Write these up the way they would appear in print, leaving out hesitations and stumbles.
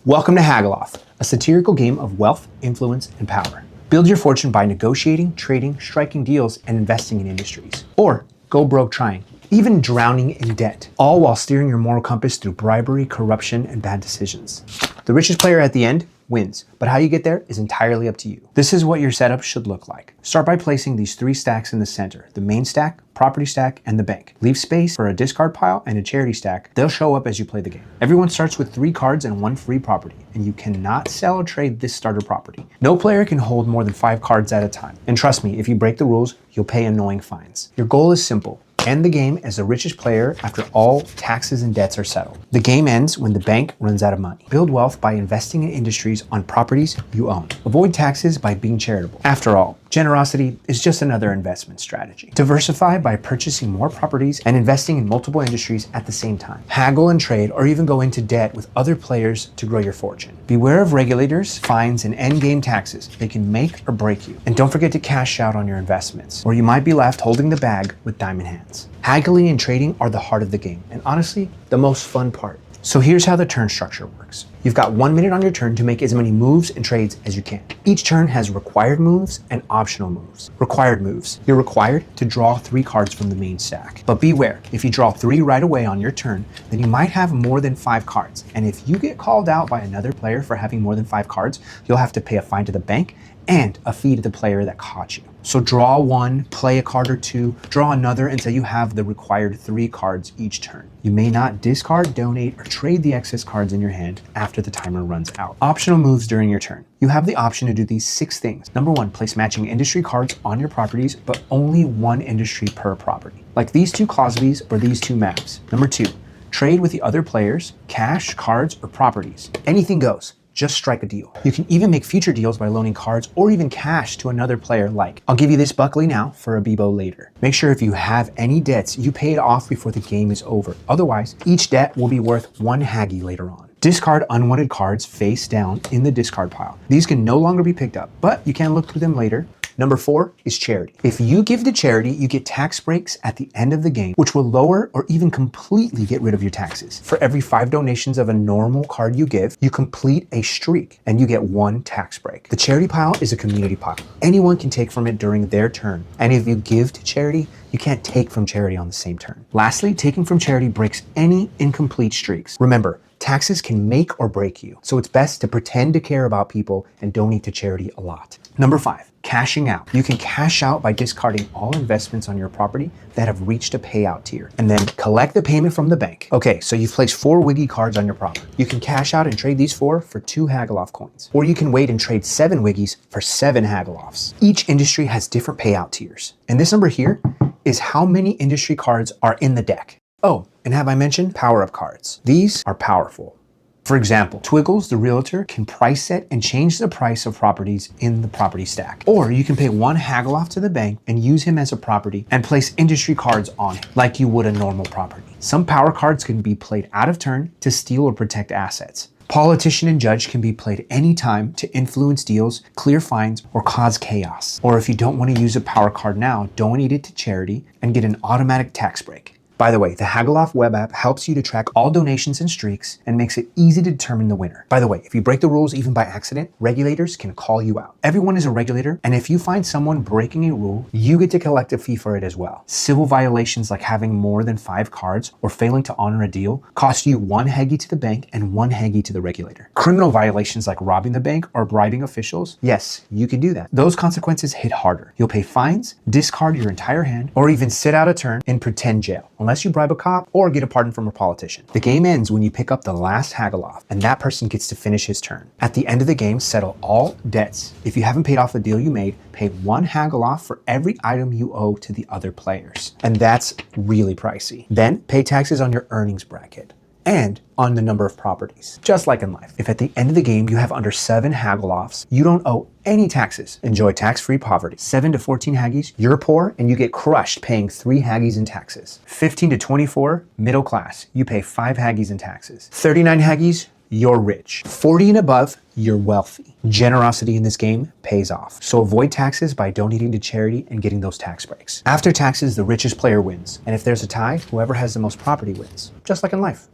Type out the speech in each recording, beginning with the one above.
Welcome to Haggleoff, a satirical game of wealth, influence, and power. Build your fortune by negotiating, trading, striking deals, and investing in industries. Or go broke trying, even drowning in debt, all while steering your moral compass through bribery, corruption, and bad decisions. The richest player at the end wins, but how you get there is entirely up to you. This is what your setup should look like. Start by placing these 3 stacks in the center: the main stack, property stack, and the bank. Leave space for a discard pile and a charity stack. They'll show up as you play the game. Everyone starts with 3 cards and 1 free property, and you cannot sell or trade this starter property. No player can hold more than 5 cards at a time. And trust me, if you break the rules, you'll pay annoying fines. Your goal is simple: end the game as the richest player after all taxes and debts are settled. The game ends when the bank runs out of money. Build wealth by investing in industries on properties you own. Avoid taxes by being charitable. After all, generosity is just another investment strategy. Diversify by purchasing more properties and investing in multiple industries at the same time. Haggle and trade, or even go into debt with other players to grow your fortune. Beware of regulators, fines, and endgame taxes. They can make or break you. And don't forget to cash out on your investments, or you might be left holding the bag with diamond hands. Haggling and trading are the heart of the game, and honestly, the most fun part. So here's how the turn structure works. You've got 1 minute on your turn to make as many moves and trades as you can. Each turn has required moves and optional moves. Required moves: you're required to draw 3 cards from the main stack. But beware, if you draw 3 right away on your turn, then you might have more than 5 cards. And if you get called out by another player for having more than 5 cards, you'll have to pay a fine to the bank and a fee to the player that caught you. So draw 1, play a card or 2, draw another until you have the required 3 cards each turn. You may not discard, donate, or trade the excess cards in your hand after the timer runs out. Optional moves during your turn. You have the option to do these 6 things. Number 1, place matching industry cards on your properties, but only 1 industry per property, like these 2 Cosbys or these 2 maps. Number 2, trade with the other players, cash, cards, or properties. Anything goes. Just strike a deal. You can even make future deals by loaning cards or even cash to another player, like, I'll give you this Buckley now for a Bebo later. Make sure if you have any debts, you pay it off before the game is over. Otherwise, each debt will be worth 1 Haggy later on. Discard unwanted cards face down in the discard pile. These can no longer be picked up, but you can look through them later. Number 4 is charity. If you give to charity, you get tax breaks at the end of the game, which will lower or even completely get rid of your taxes. For every 5 donations of a normal card you give, you complete a streak and you get 1 tax break. The charity pile is a community pile. Anyone can take from it during their turn. And if you give to charity, you can't take from charity on the same turn. Lastly, taking from charity breaks any incomplete streaks. Remember, taxes can make or break you, so it's best to pretend to care about people and donate to charity a lot. Number 5, cashing out. You can cash out by discarding all investments on your property that have reached a payout tier, and then collect the payment from the bank. Okay, so you've placed 4 Wiggy cards on your property. You can cash out and trade these 4 for 2 Haggleoff coins, or you can wait and trade 7 Wiggies for 7 Haggleoffs. Each industry has different payout tiers, and this number here is how many industry cards are in the deck. Oh, and have I mentioned power-up cards? These are powerful. For example, Twiggles, the realtor, can price set and change the price of properties in the property stack. Or you can pay 1 Haggleoff to the bank and use him as a property and place industry cards on it, like you would a normal property. Some power cards can be played out of turn to steal or protect assets. Politician and judge can be played anytime to influence deals, clear fines, or cause chaos. Or if you don't want to use a power card now, donate it to charity and get an automatic tax break. By the way, the Haggleoff web app helps you to track all donations and streaks and makes it easy to determine the winner. By the way, if you break the rules even by accident, regulators can call you out. Everyone is a regulator, and if you find someone breaking a rule, you get to collect a fee for it as well. Civil violations like having more than 5 cards or failing to honor a deal cost you 1 Haggy to the bank and 1 Haggy to the regulator. Criminal violations like robbing the bank or bribing officials, yes, you can do that. Those consequences hit harder. You'll pay fines, discard your entire hand, or even sit out a turn in pretend jail, unless you bribe a cop or get a pardon from a politician. The game ends when you pick up the last Haggleoff, and that person gets to finish his turn. At the end of the game, settle all debts. If you haven't paid off the deal you made, pay 1 Haggleoff for every item you owe to the other players. And that's really pricey. Then pay taxes on your earnings bracket and on the number of properties, just like in life. If at the end of the game you have under 7 Haggleoffs, you don't owe any taxes. Enjoy tax-free poverty. 7 to 14 Haggies, you're poor and you get crushed paying 3 Haggies in taxes. 15 to 24, middle class, you pay 5 Haggies in taxes. 39 Haggies, you're rich. 40 and above, you're wealthy. Generosity in this game pays off. So avoid taxes by donating to charity and getting those tax breaks. After taxes, the richest player wins. And if there's a tie, whoever has the most property wins, just like in life.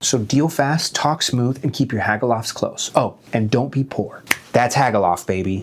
So deal fast, talk smooth, and keep your Haggleoffs close. Oh, and don't be poor. That's Haggleoff, baby.